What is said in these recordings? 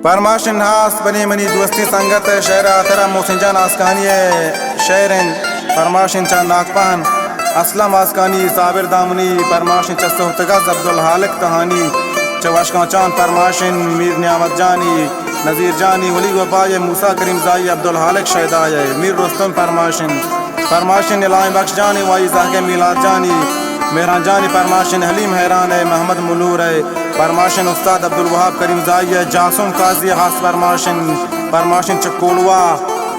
परमाशन हास बनी मनी दोस्ती संगत शहर आतरा मोहसिन आसकानी शहरन परमाशन चा नागपान असलम आसकानी साबिर दामनी परमाशन चा सोहतगज अब्दुल हालिक तहानी चवाशका चांद परमाशन मीर नियामत जानी नज़ीर जानी वली वफाय मूसा करीम जाई अब्दुल हालिक शहदाय मीर रुस्तम परमाशन इलाही बख्श जानी वाई जाके मिलाद जानी मेहरान जानी परमाशन हलीम हैरान है मोहम्मद मुनूर है परमाशन उस्ताद अब्दुल वहाब करीम जाई है जासुम काजी हास परमाशन चकोलवा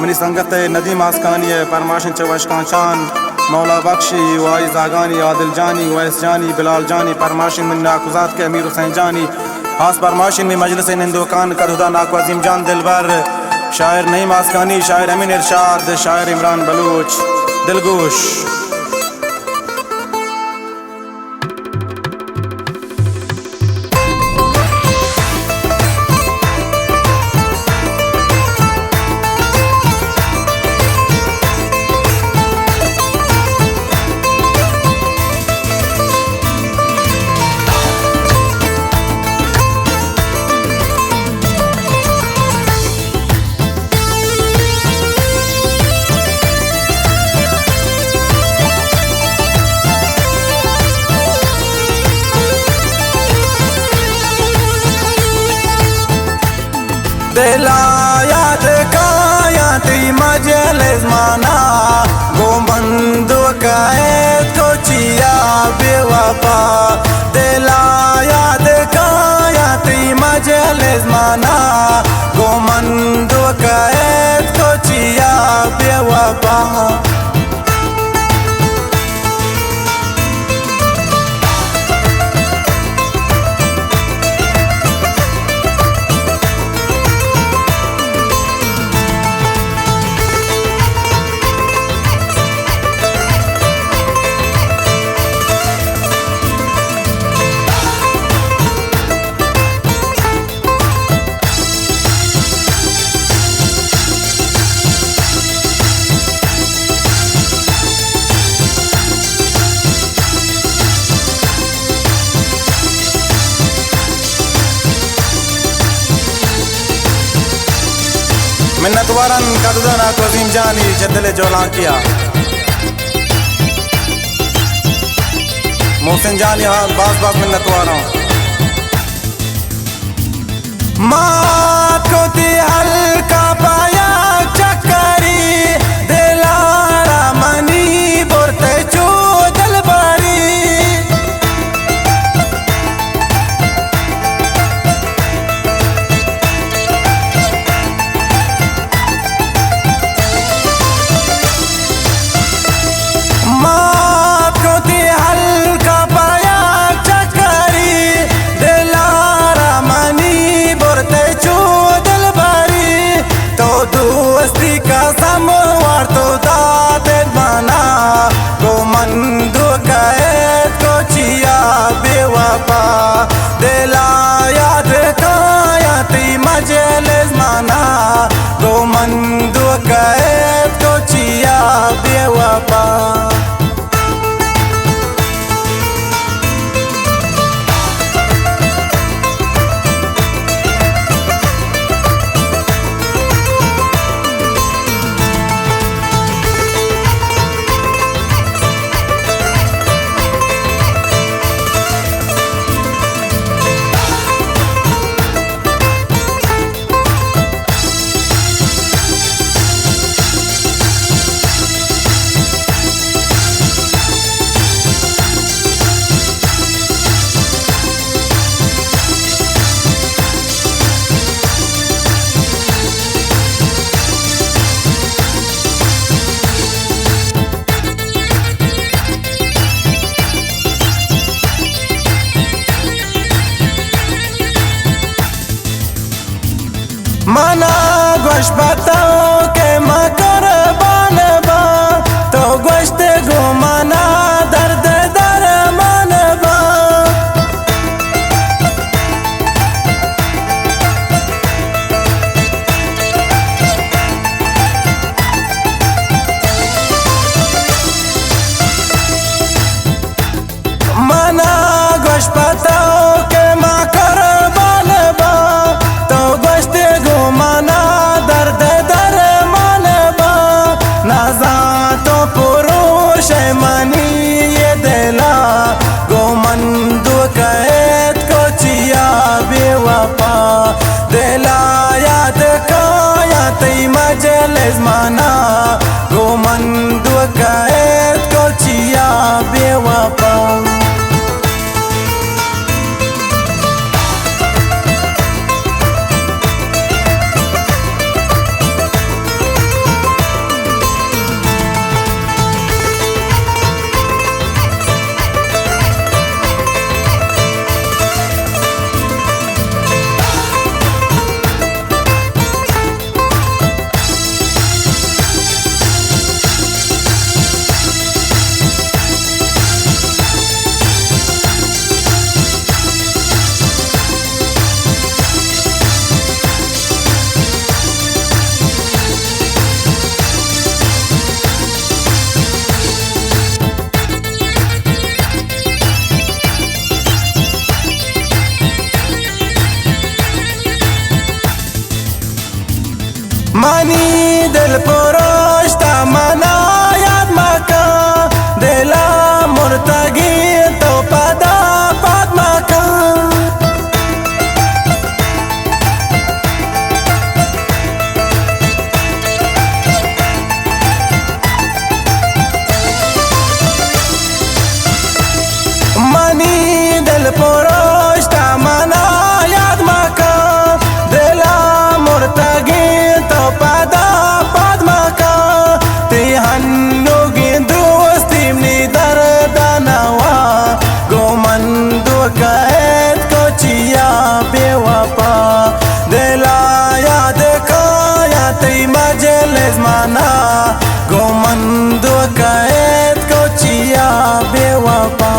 मनी संगत है नदीम आसकानी है परमाशन चवशका चान मौला बख्शी वाई जागानी आदिल जानी वैस जानी बिलाल जानी परमाशन मिन नाकुजात के अमीर हुसैन जानी हास परमाशन में मजलिस निंदोकान कदुदा नाको अजीम जान दिलबर शायर नईम आसकानी शायर अमीन इरशाद शायर इमरान बलूच दिलगोश। दिलायात कायाती मजलिस माना गोमंदो कायत को चिया बेवफा दिलायात कायाती मजलिस माना गोमंदो कायत को चिया बेवफा मिन्नतवारन कदुदा नाको अजीम जानी जदले जोलां किया मोहसिन जानी हाँ बास बास मिन्नतवारों माँ को ती हल्का पाया चक्करी दिलारा मनी बोरते चो दलबारी दिलायात कायाती मजलिस माना गोमंदो कायत को चिया बेवफा मना गोश बताओ के मकर बनबा तो गोश्त घुमाना दर्द दर मनबा मना गोश बताओ के मकर बनबा तो गोश्त दिला याद काया तई मजलिस माना गोमंद वकायत को चिया बेवफा मानी दिल पुरुष तमना याद मका दिला मुर्तगी तो पदा पाद मका मानी दिल पुरुष तमना याद मका दिला मुर्तगी pada padmaka te hannugi dosti mni dardanawa gomandu kaet ko chiya bewafa dela yaad kaya te majlis mana gomandu kaet ko chiya bewafa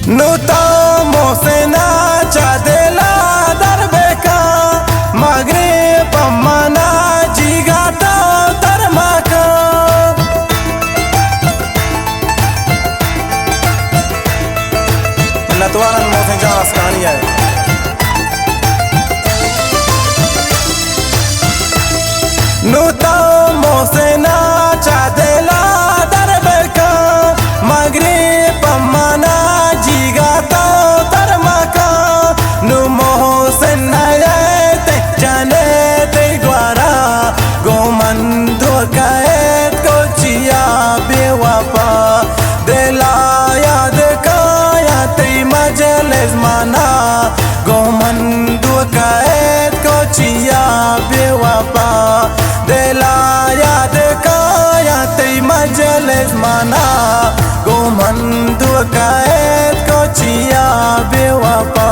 nuta mosena chadela darbeka magre pamana jigata tarmaka नतवारन Mohsin आसकानी है nuta mosena chadela darbeka magre pamana jigata tarmaka nu mohsen ayate janete gwara gomandu kaet ko chiya bewafa dela yaad kaya te majlis mana gomandu kaet ko chiya bewafa dela yaad kaya te majlis mana gomandu kaet ko chiya bewafa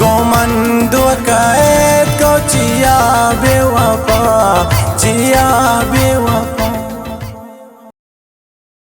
gomandu kaet ko chiya bewafa chiya